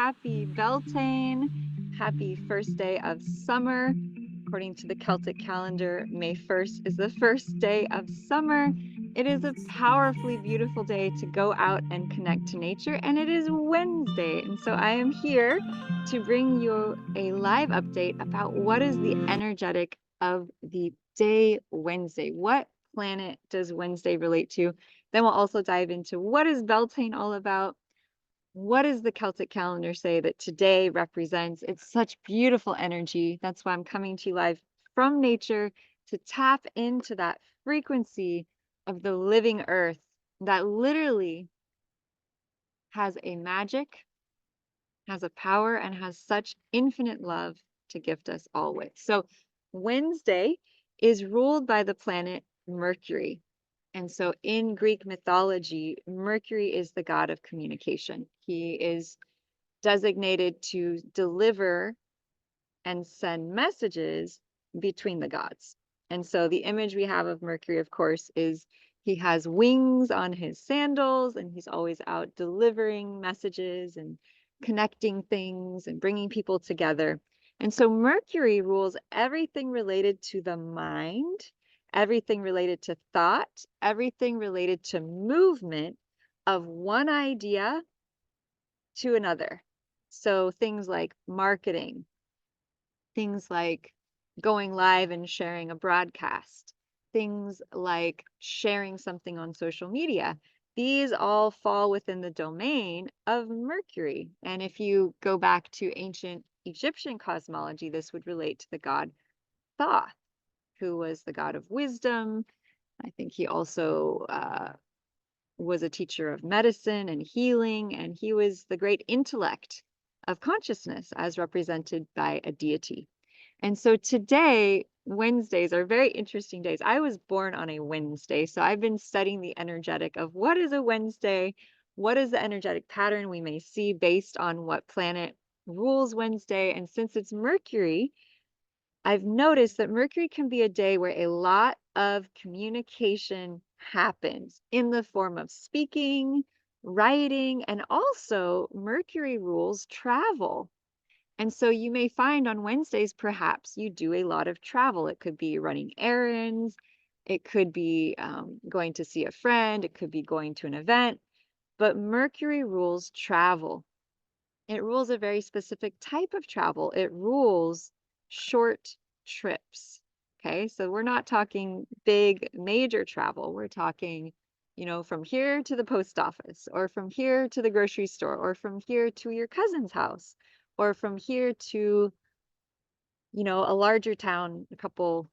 Happy Beltane. Happy first day of summer. According to the Celtic calendar, May 1st is the first day of summer. It is a powerfully beautiful day to go out and connect to nature, and it is Wednesday. And so I am here to bring you a live update about what is the energetic of the day Wednesday. What planet does Wednesday relate to? Then we'll also dive into what is Beltane all about? What does the Celtic calendar say that today represents? It's such beautiful energy. That's why I'm coming to you live from nature to tap into that frequency of the living earth that literally has a magic, has a power, and has such infinite love to gift us all with. So Wednesday is ruled by the planet Mercury. And so in Greek mythology, Mercury is the god of communication. He is designated to deliver and send messages between the gods. And so the image we have of Mercury, of course, is he has wings on his sandals and he's always out delivering messages and connecting things and bringing people together. And so Mercury rules everything related to the mind, everything related to thought, everything related to movement of one idea to another. So things like marketing, things like going live and sharing a broadcast, things like sharing something on social media. These all fall within the domain of Mercury. And if you go back to ancient Egyptian cosmology, this would relate to the god Thoth, who was the god of wisdom. I think he also was a teacher of medicine and healing, and he was the great intellect of consciousness as represented by a deity. And so today, Wednesdays are very interesting days. I was born on a Wednesday, so I've been studying the energetic of what is a Wednesday, what is the energetic pattern we may see based on what planet rules Wednesday. And since it's Mercury, I've noticed that Mercury can be a day where a lot of communication happens in the form of speaking, writing, and also Mercury rules travel. And so you may find on Wednesdays, perhaps you do a lot of travel. It could be running errands, it could be going to see a friend, it could be going to an event, but Mercury rules travel. It rules a very specific type of travel. It rules short trips. Okay, so we're not talking big major travel. We're talking, from here to the post office, or from here to the grocery store, or from here to your cousin's house, or from here to, a larger town, a couple,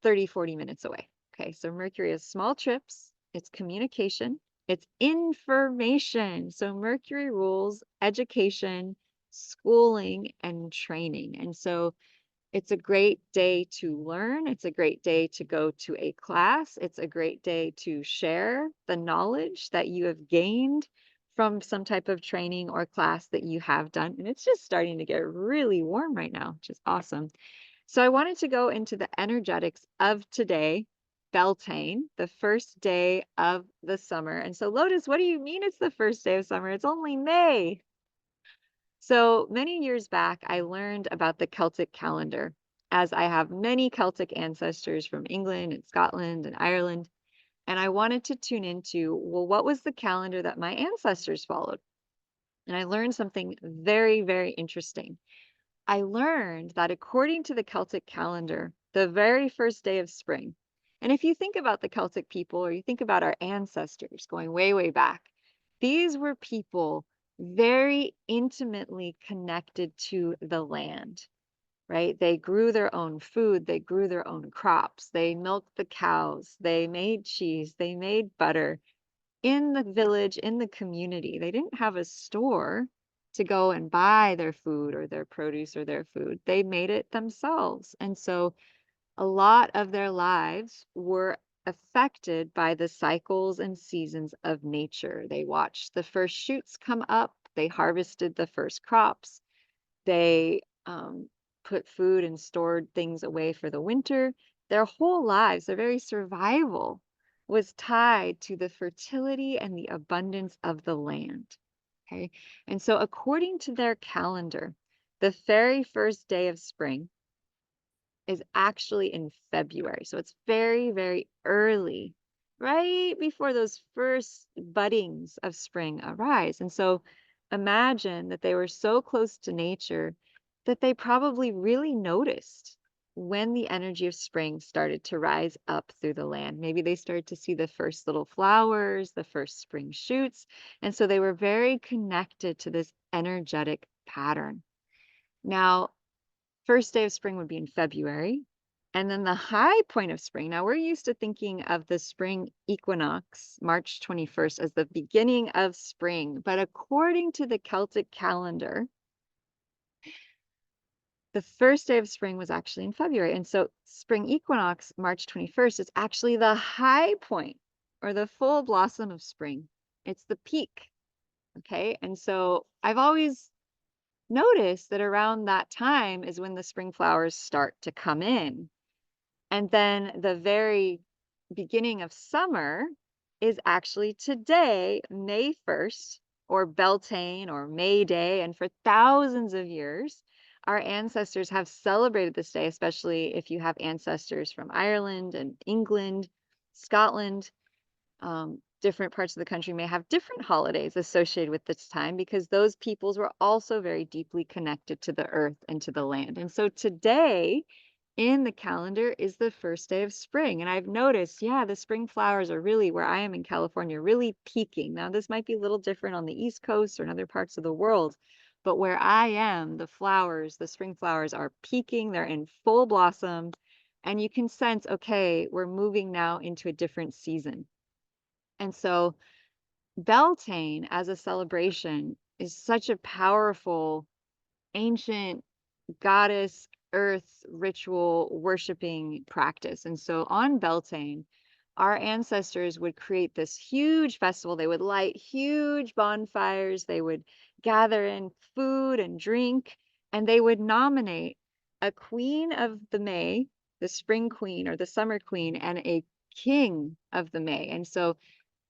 30, 40 minutes away. Okay, so Mercury is small trips, it's communication, it's information. So Mercury rules education, schooling, and training. And so it's a great day to learn. It's a great day to go to a class. It's a great day to share the knowledge that you have gained from some type of training or class that you have done. And it's just starting to get really warm right now, which is awesome. So I wanted to go into the energetics of today, Beltane, the first day of the summer. And so, Lotus, what do you mean it's the first day of summer? It's only May. So many years back, I learned about the Celtic calendar, as I have many Celtic ancestors from England and Scotland and Ireland. And I wanted to tune into, well, what was the calendar that my ancestors followed? And I learned something very, very interesting. I learned that according to the Celtic calendar, the very first day of spring, and if you think about the Celtic people or you think about our ancestors going way, way back, these were people very intimately connected to the land, right? They grew their own food, they grew their own crops, they milked the cows, they made cheese, they made butter in the village, in the community. They didn't have a store to go and buy their food or their produce or their food. They made it themselves. And so a lot of their lives were affected by the cycles and seasons of nature. They watched the first shoots come up, they harvested the first crops, they put food and stored things away for the winter. Their whole lives, their very survival was tied to the fertility and the abundance of the land. Okay. And so, according to their calendar, the very first day of spring is actually in February. So it's very, very early, right before those first buddings of spring arise. And so imagine that they were so close to nature that they probably really noticed when the energy of spring started to rise up through the land. Maybe they started to see the first little flowers, the first spring shoots. And so they were very connected to this energetic pattern. Now, first day of spring would be in February. And then the high point of spring. Now, we're used to thinking of the spring equinox, March 21st, as the beginning of spring. But according to the Celtic calendar, the first day of spring was actually in February. And so, spring equinox, March 21st, is actually the high point or the full blossom of spring. It's the peak. Okay. And so, I've always noticed that around that time is when the spring flowers start to come in. And then the very beginning of summer is actually today, May 1st, or Beltane or May Day. And for thousands of years, our ancestors have celebrated this day, especially if you have ancestors from Ireland and England, Scotland. Different parts of the country may have different holidays associated with this time because those peoples were also very deeply connected to the earth and to the land. And so today, in the calendar is the first day of spring. And I've noticed, yeah, the spring flowers are really, where I am in California, really peaking. Now, this might be a little different on the East Coast or in other parts of the world, but where I am, the flowers, the spring flowers are peaking. They're in full blossom. And you can sense, okay, we're moving now into a different season. And so Beltane as a celebration is such a powerful, ancient goddess earth ritual worshiping practice. And so on Beltane, our ancestors would create this huge festival. They would light huge bonfires, they would gather in food and drink, and they would nominate a queen of the May, the spring queen or the summer queen, and a king of the May. And so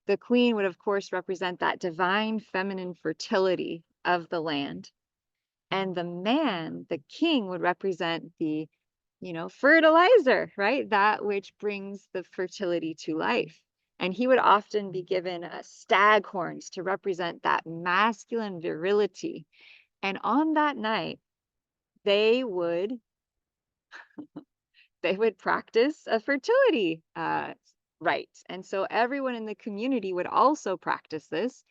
the queen would, of course, represent that divine feminine fertility of the land, and the man, the king, would represent the, fertilizer, right? That which brings the fertility to life. And he would often be given stag horns to represent that masculine virility. And on that night, they would they would practice a fertility rite. And so everyone in the community would also practice this.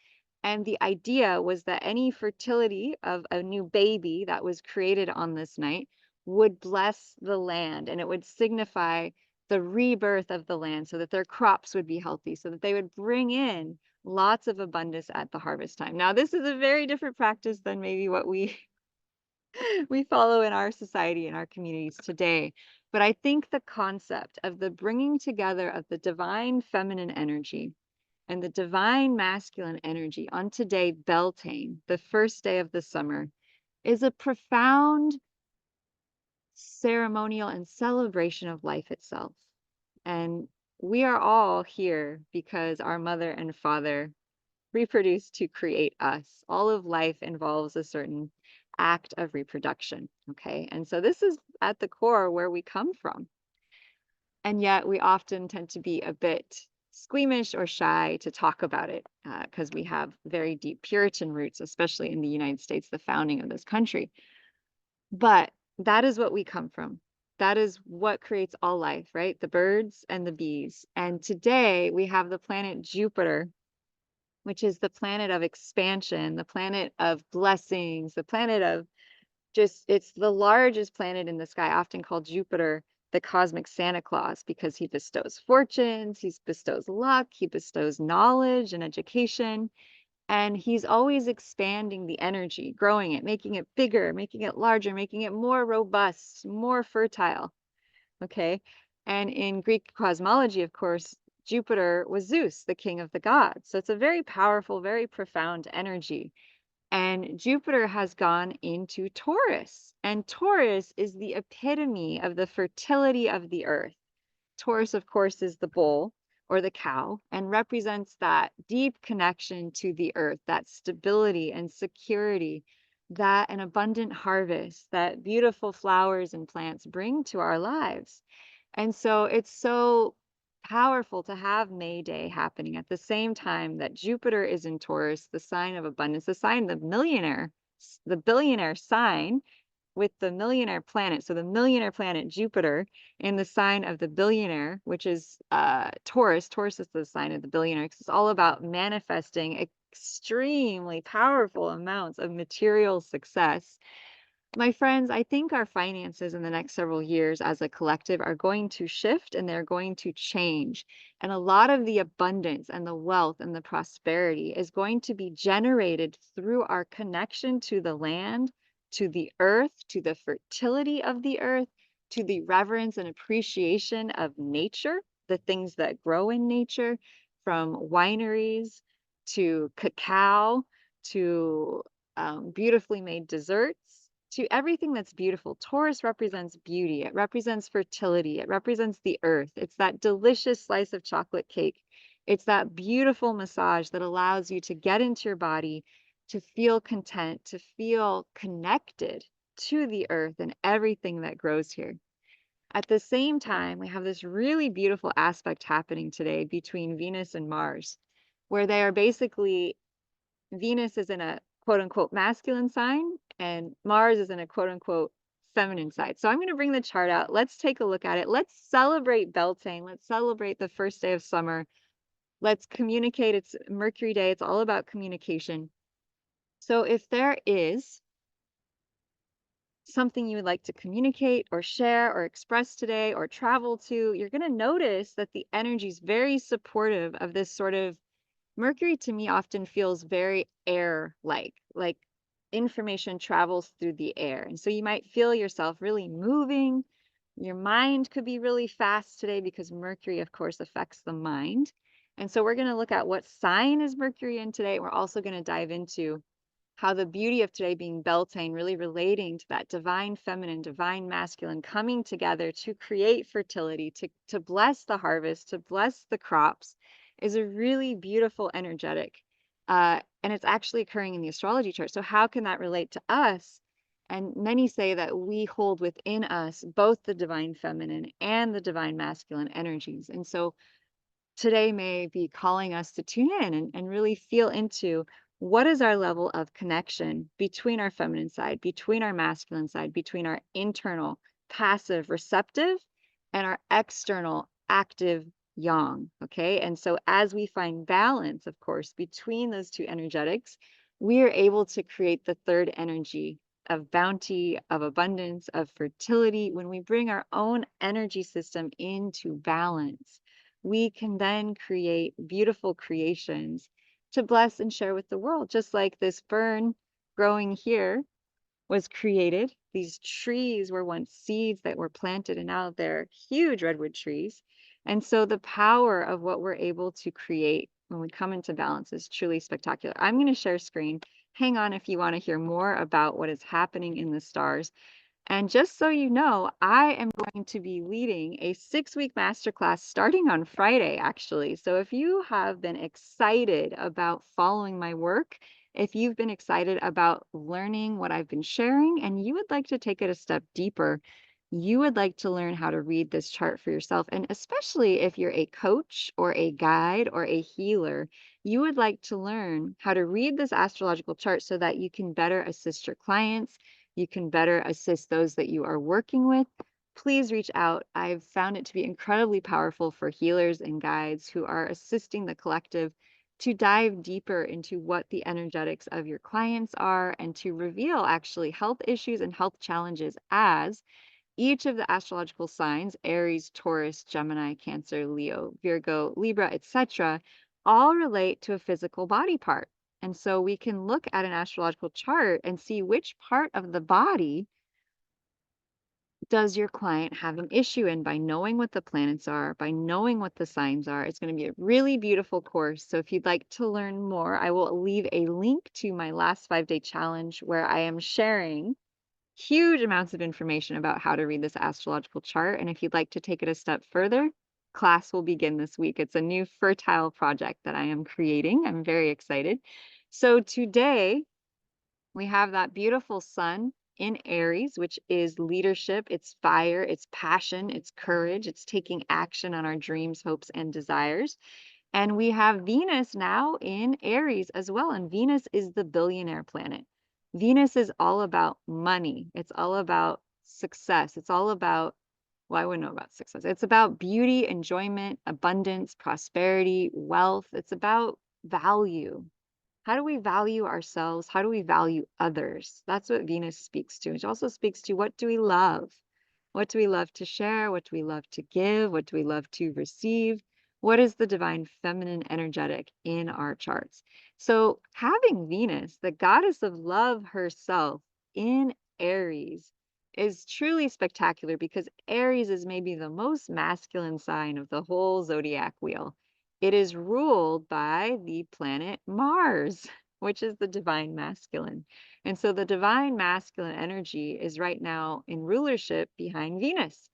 And the idea was that any fertility of a new baby that was created on this night would bless the land, and it would signify the rebirth of the land so that their crops would be healthy, so that they would bring in lots of abundance at the harvest time. Now, this is a very different practice than maybe what we we follow in our society, in our communities today. But I think the concept of the bringing together of the divine feminine energy and the divine masculine energy on today, Beltane, the first day of the summer, is a profound ceremonial and celebration of life itself. And we are all here because our mother and father reproduce to create us. All of life involves a certain act of reproduction. Okay. And so this is at the core where we come from. And yet we often tend to be a bit squeamish or shy to talk about it because we have very deep Puritan roots, especially in the United States, the founding of this country. But that is what we come from. That is what creates all life, right? The birds and the bees. And today we have the planet Jupiter, which is the planet of expansion, the planet of blessings, the planet of it's the largest planet in the sky, often called Jupiter, the cosmic Santa Claus, because he bestows fortunes, he bestows luck, he bestows knowledge and education. And he's always expanding the energy, growing it, making it bigger, making it larger, making it more robust, more fertile. Okay. And in Greek cosmology, of course, Jupiter was Zeus, the king of the gods. So it's a very powerful, very profound energy. And Jupiter has gone into Taurus. And Taurus is the epitome of the fertility of the earth. Taurus, of course, is the bull, or the cow, and represents that deep connection to the earth, that stability and security that an abundant harvest, that beautiful flowers and plants bring to our lives. And so it's so powerful to have May Day happening at the same time that Jupiter is in Taurus, the sign of abundance, the sign of the millionaire, the billionaire sign with the millionaire planet. So the millionaire planet Jupiter in the sign of the billionaire, which is Taurus. Taurus is the sign of the billionaire because it's all about manifesting extremely powerful amounts of material success. My friends, I think our finances in the next several years as a collective are going to shift and they're going to change. And a lot of the abundance and the wealth and the prosperity is going to be generated through our connection to the land, to the earth, to the fertility of the earth, to the reverence and appreciation of nature, the things that grow in nature, from wineries to cacao to beautifully made desserts to everything that's beautiful. Taurus represents beauty. It represents fertility. It represents the earth. It's that delicious slice of chocolate cake. It's that beautiful massage that allows you to get into your body, to feel content, to feel connected to the earth and everything that grows here. At the same time, we have this really beautiful aspect happening today between Venus and Mars, where they are basically Venus is in a quote unquote masculine sign and Mars is in a quote unquote feminine side. So I'm going to bring the chart out. Let's take a look at it. Let's celebrate Beltane. Let's celebrate the first day of summer. Let's communicate. It's Mercury Day. It's all about communication. So if there is something you would like to communicate or share or express today or travel to, you're going to notice that the energy is very supportive of this sort of Mercury to me often feels very air like information travels through the air. And so you might feel yourself really moving. Your mind could be really fast today because Mercury, of course, affects the mind. And so we're going to look at what sign is Mercury in today. We're also going to dive into how the beauty of today being Beltane, really relating to that divine feminine, divine masculine coming together to create fertility, to bless the harvest, to bless the crops, is a really beautiful energetic. And it's actually occurring in the astrology chart. So, how can that relate to us? And many say that we hold within us both the divine feminine and the divine masculine energies. And so, today may be calling us to tune in and really feel into what is our level of connection between our feminine side, between our masculine side, between our internal passive receptive and our external active yang. Okay. And so as we find balance, of course, between those two energetics, we are able to create the third energy of bounty, of abundance, of fertility. When we bring our own energy system into balance, we can then create beautiful creations to bless and share with the world, just like this fern growing here was created. These trees were once seeds that were planted, and now they're huge redwood trees. And so the power of what we're able to create when we come into balance is truly spectacular. I'm going to share screen. Hang on if you want to hear more about what is happening in the stars. And just so you know, I am going to be leading a 6-week masterclass starting on Friday, actually. So if you have been excited about following my work, if you've been excited about learning what I've been sharing, and you would like to take it a step deeper, you would like to learn how to read this chart for yourself. And especially if you're a coach or a guide or a healer, you would like to learn how to read this astrological chart so that you can better assist your clients, you can better assist those that you are working with, please reach out. I've found it to be incredibly powerful for healers and guides who are assisting the collective to dive deeper into what the energetics of your clients are and to reveal actually health issues and health challenges as each of the astrological signs, Aries, Taurus, Gemini, Cancer, Leo, Virgo, Libra, etc., all relate to a physical body part. And so we can look at an astrological chart and see which part of the body does your client have an issue in by knowing what the planets are, by knowing what the signs are. It's going to be a really beautiful course. So if you'd like to learn more, I will leave a link to my last 5-day challenge where I am sharing huge amounts of information about how to read this astrological chart. And if you'd like to take it a step further, class will begin this week. It's a new fertile project that I am creating. I'm very excited. So today we have that beautiful sun in Aries, which is leadership, it's fire, it's passion, it's courage, it's taking action on our dreams, hopes, and desires. And we have Venus now in Aries as well. And Venus is the billionaire planet. Venus is all about money. It's all about success. It's all about, well, I wouldn't know about success. It's about beauty, enjoyment, abundance, prosperity, wealth. It's about value. How do we value ourselves? How do we value others? That's what Venus speaks to. It also speaks to what do we love? What do we love to share? What do we love to give? What do we love to receive? What is the divine feminine energetic in our charts? So, having Venus, the goddess of love herself, in Aries is truly spectacular because Aries is maybe the most masculine sign of the whole zodiac wheel. It is ruled by the planet Mars, which is the divine masculine. And so the divine masculine energy is right now in rulership behind Venus.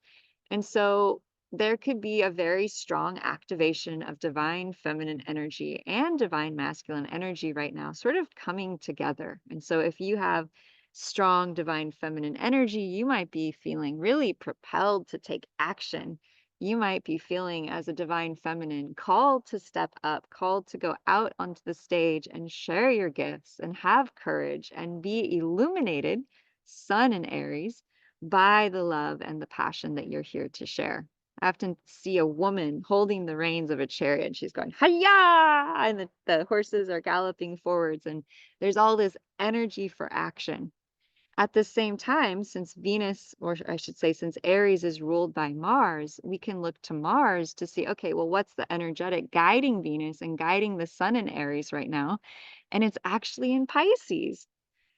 And so there could be a very strong activation of divine feminine energy and divine masculine energy right now, sort of coming together. And so if you have strong divine feminine energy, you might be feeling really propelled to take action. You might be feeling, as a divine feminine, called to step up, called to go out onto the stage and share your gifts and have courage and be illuminated, sun in Aries, by the love and the passion that you're here to share. I often see a woman holding the reins of a chariot and she's going, Hiya! And the horses are galloping forwards, and there's all this energy for action. At the same time, since Venus, or I should say, since Aries is ruled by Mars, we can look to Mars to see, okay, well, what's the energetic guiding Venus and guiding the sun in Aries right now? And it's actually in Pisces.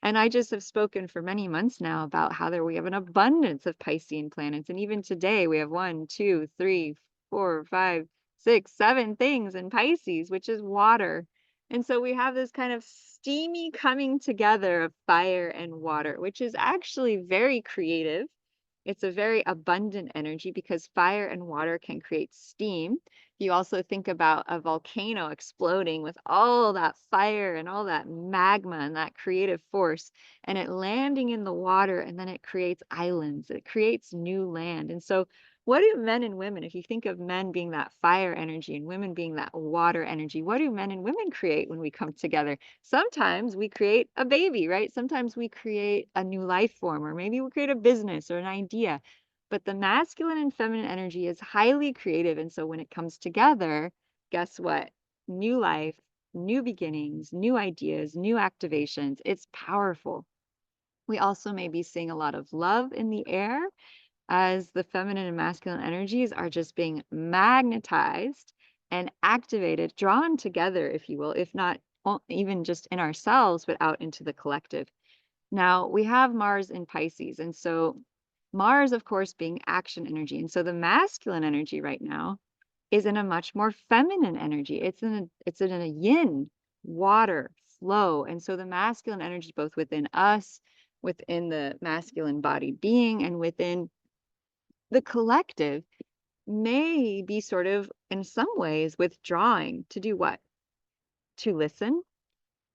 And I just have spoken for many months now about how we have an abundance of Piscean planets. And even today we have 1, 2, 3, 4, 5, 6, 7 things in Pisces, which is water. And so we have this kind of steamy coming together of fire and water, which is actually very creative. It's a very abundant energy because fire and water can create steam. You also think about a volcano exploding with all that fire and all that magma and that creative force, and it landing in the water, and then it creates islands, it creates new land. And so, what do men and women, if you think of men being that fire energy and women being that water energy, what do men and women create when we come together? Sometimes we create a baby, right? Sometimes we create a new life form, or maybe we create a business or an idea. But the masculine and feminine energy is highly creative. And so when it comes together, guess what? New life, new beginnings, new ideas, new activations. It's powerful. We also may be seeing a lot of love in the air as the feminine and masculine energies are just being magnetized and activated, drawn together, if you will, if not even just in ourselves, but out into the collective. Now, we have Mars in Pisces. And so Mars, of course, being action energy. And so the masculine energy right now is in a much more feminine energy. It's in a yin, water, flow. And so the masculine energy, both within us, within the masculine bodied being, and within the collective, may be sort of, in some ways, withdrawing to do what? To listen,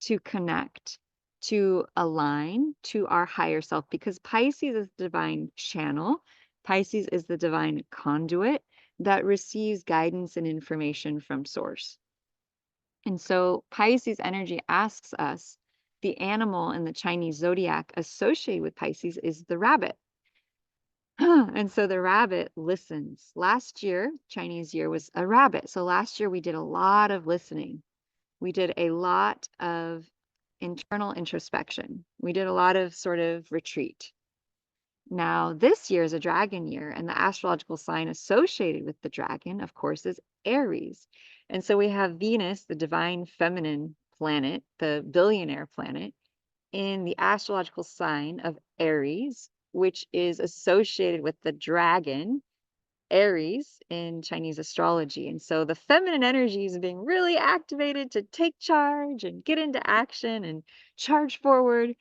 to connect, to align to our higher self, because Pisces is the divine channel. Pisces is the divine conduit that receives guidance and information from source. And so Pisces energy asks us, the animal in the Chinese zodiac associated with Pisces is the rabbit. And so the rabbit listens. Last year, Chinese year, was a rabbit. So last year we did a lot of listening. We did a lot of internal introspection. We did a lot of sort of retreat. Now, this year is a dragon year, and the astrological sign associated with the dragon, of course, is Aries. And so we have Venus, the divine feminine planet, the billionaire planet, in the astrological sign of Aries, which is associated with the dragon, Aries, in Chinese astrology. And so the feminine energy is being really activated to take charge and get into action and charge forward,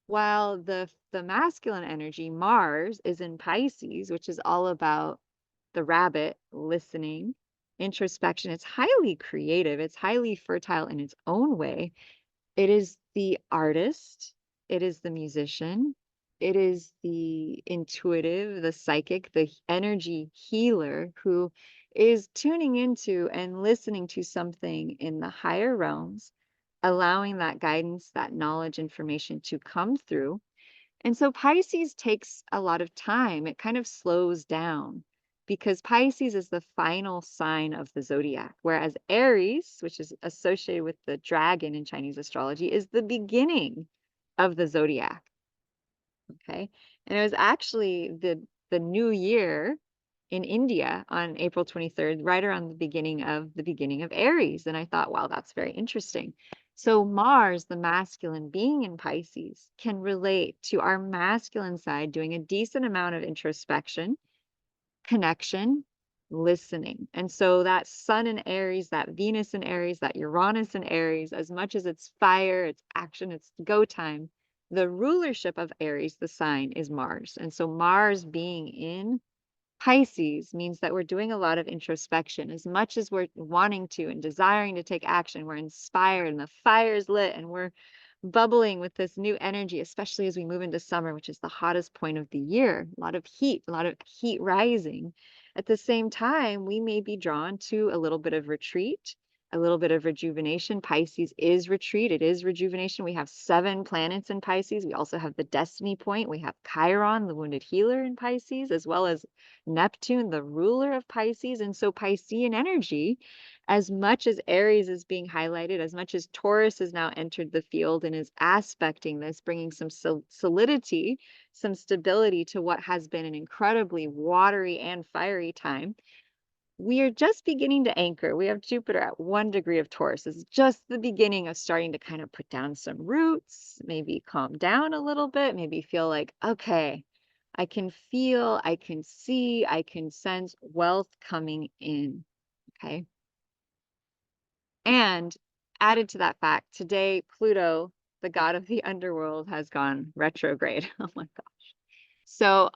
while the masculine energy, Mars, is in Pisces, which is all about the rabbit, listening, introspection. It's highly creative, it's highly fertile in its own way. It is the artist, it is the musician, it is the intuitive, the psychic, the energy healer who is tuning into and listening to something in the higher realms, allowing that guidance, that knowledge, information to come through. And so Pisces takes a lot of time. It kind of slows down because Pisces is the final sign of the zodiac, whereas Aries, which is associated with the dragon in Chinese astrology, is the beginning of the zodiac. Okay. And it was actually the new year in India on April 23rd, right around the beginning of Aries. And I thought, wow, that's very interesting. So Mars, the masculine being in Pisces, can relate to our masculine side doing a decent amount of introspection, connection, listening. And so that Sun in Aries, that Venus in Aries, that Uranus in Aries, as much as it's fire, it's action, it's go time, the rulership of Aries, the sign, is Mars. And so Mars being in Pisces means that we're doing a lot of introspection. As much as we're wanting to and desiring to take action, we're inspired and the fire is lit and we're bubbling with this new energy, especially as we move into summer, which is the hottest point of the year. A lot of heat rising. At the same time, we may be drawn to a little bit of retreat, a little bit of rejuvenation. Pisces is retreat, it is rejuvenation. We have 7 planets in Pisces. We also have the destiny point. We have Chiron, the wounded healer in Pisces, as well as Neptune, the ruler of Pisces. And so Piscean energy, as much as Aries is being highlighted, as much as Taurus has now entered the field and is aspecting this, bringing some solidity, some stability to what has been an incredibly watery and fiery time, we are just beginning to anchor. We have Jupiter at 1 degree of Taurus. It's just the beginning of starting to kind of put down some roots, maybe calm down a little bit, maybe feel like, okay, I can feel, I can see, I can sense wealth coming in. Okay. And added to that fact, today, Pluto, the god of the underworld, has gone retrograde. Oh my God. So,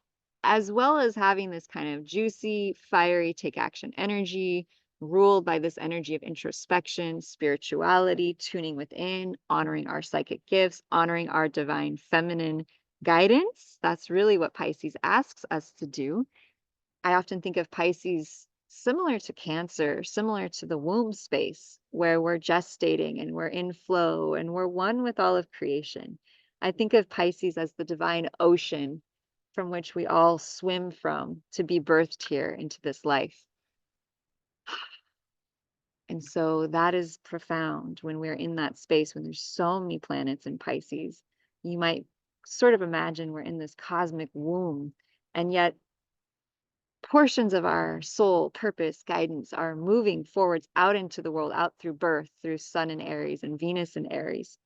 as well as having this kind of juicy, fiery, take action energy, ruled by this energy of introspection, spirituality, tuning within, honoring our psychic gifts, honoring our divine feminine guidance. That's really what Pisces asks us to do. I often think of Pisces similar to Cancer, similar to the womb space, where we're gestating and we're in flow and we're one with all of creation. I think of Pisces as the divine ocean from which we all swim from to be birthed here into this life. And so that is profound when we're in that space, when there's so many planets in Pisces. You might sort of imagine we're in this cosmic womb, and yet portions of our soul, purpose, guidance are moving forwards out into the world, out through birth, through Sun in Aries and Venus in Aries,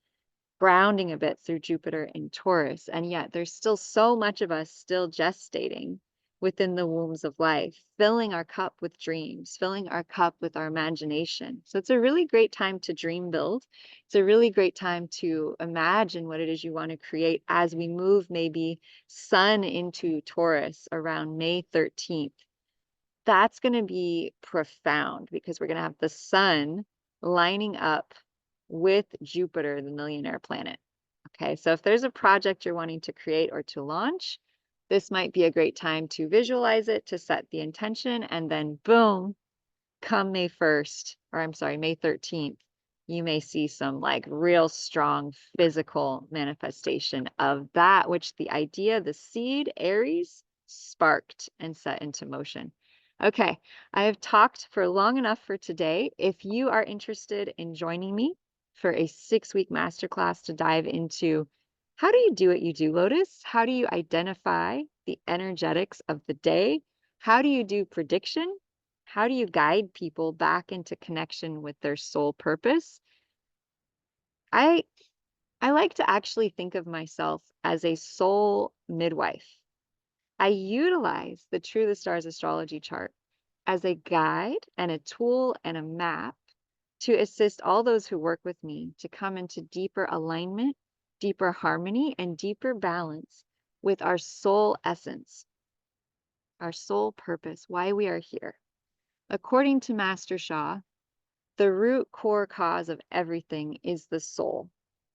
grounding a bit through Jupiter in Taurus. And yet there's still so much of us still gestating within the wombs of life, filling our cup with dreams, filling our cup with our imagination. So it's a really great time to dream build. It's a really great time to imagine what it is you want to create as we move maybe Sun into Taurus around May 13th. That's going to be profound because we're going to have the Sun lining up with Jupiter, the millionaire planet. Okay, so if there's a project you're wanting to create or to launch, this might be a great time to visualize it, to set the intention, and then boom, come May 1st, or I'm sorry, May 13th, you may see some like real strong physical manifestation of that which the idea, the seed, Aries, sparked and set into motion. Okay, I have talked for long enough for today. If you are interested in joining me for a 6-week masterclass to dive into how do you do what you do, Lotus? How do you identify the energetics of the day? How do you do prediction? How do you guide people back into connection with their soul purpose? I I like to actually think of myself as a soul midwife. I utilize the True the Stars astrology chart as a guide and a tool and a map to assist all those who work with me to come into deeper alignment, deeper harmony, and deeper balance with our soul essence. our soul purpose, why we are here. According to Master Sha, the root core cause of everything is the soul.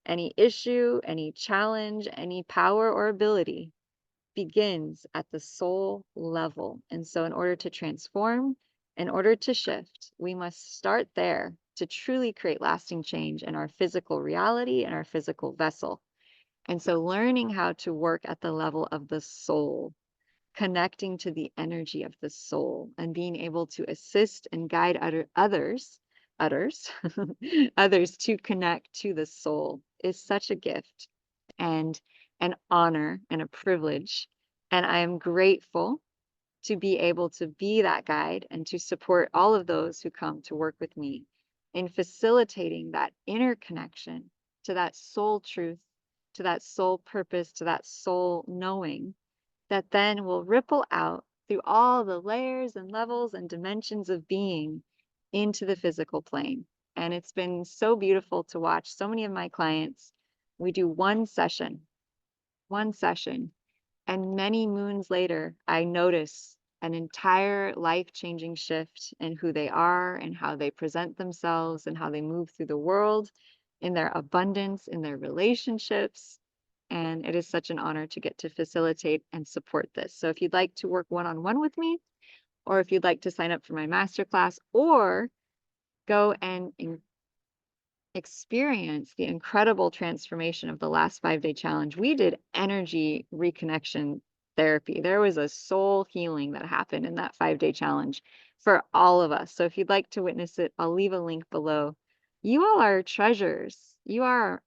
Any issue, any challenge, any power or ability begins at the soul level. And so, in order to transform, in order to shift, we must start there to truly create lasting change in our physical reality and our physical vessel. And so, learning how to work at the level of the soul, connecting to the energy of the soul, and being able to assist and guide others, others to connect to the soul is such a gift and an honor and a privilege. And I am grateful to be able to be that guide and to support all of those who come to work with me in facilitating that inner connection to that soul truth, to that soul purpose, to that soul knowing that then will ripple out through all the layers and levels and dimensions of being into the physical plane. And it's been so beautiful to watch so many of my clients. We do one session, and many moons later, I notice an entire life-changing shift in who they are and how they present themselves and how they move through the world, in their abundance, in their relationships. And it is such an honor to get to facilitate and support this. So if you'd like to work one-on-one with me, or if you'd like to sign up for my masterclass, or go and experience the incredible transformation of the last 5-day challenge, we did energy reconnection therapy. There was a soul healing that happened in that 5-day challenge for all of us. So if you'd like to witness it, I'll leave a link below. You all are treasures. You are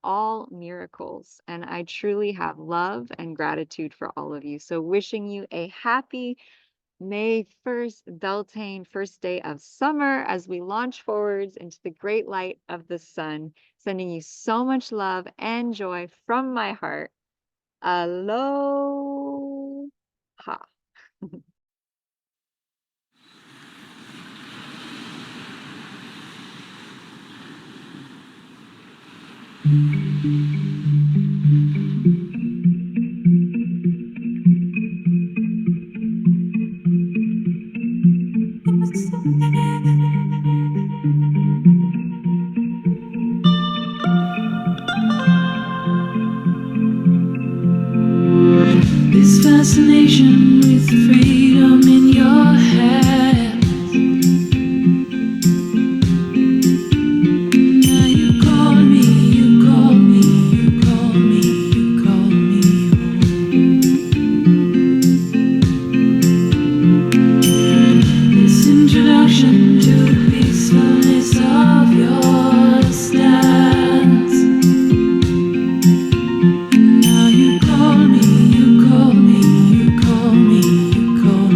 all miracles. And I truly have love and gratitude for all of you. So wishing you a happy May 1st, Beltane, first day of summer, as we launch forwards into the great light of the sun, sending you so much love and joy from my heart. Aloha. This fascination with freedom in your hands. Now you call me, you call me, you call me, you call me home. This introduction to the peacefulness of your stance. Now you call me, you call me, you call me, you call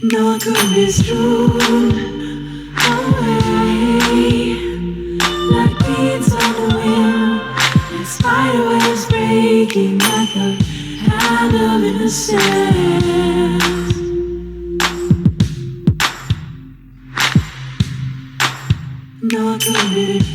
No one could be strewn away like beads on the wind, like spider webs breaking at the hand of innocence. No one could be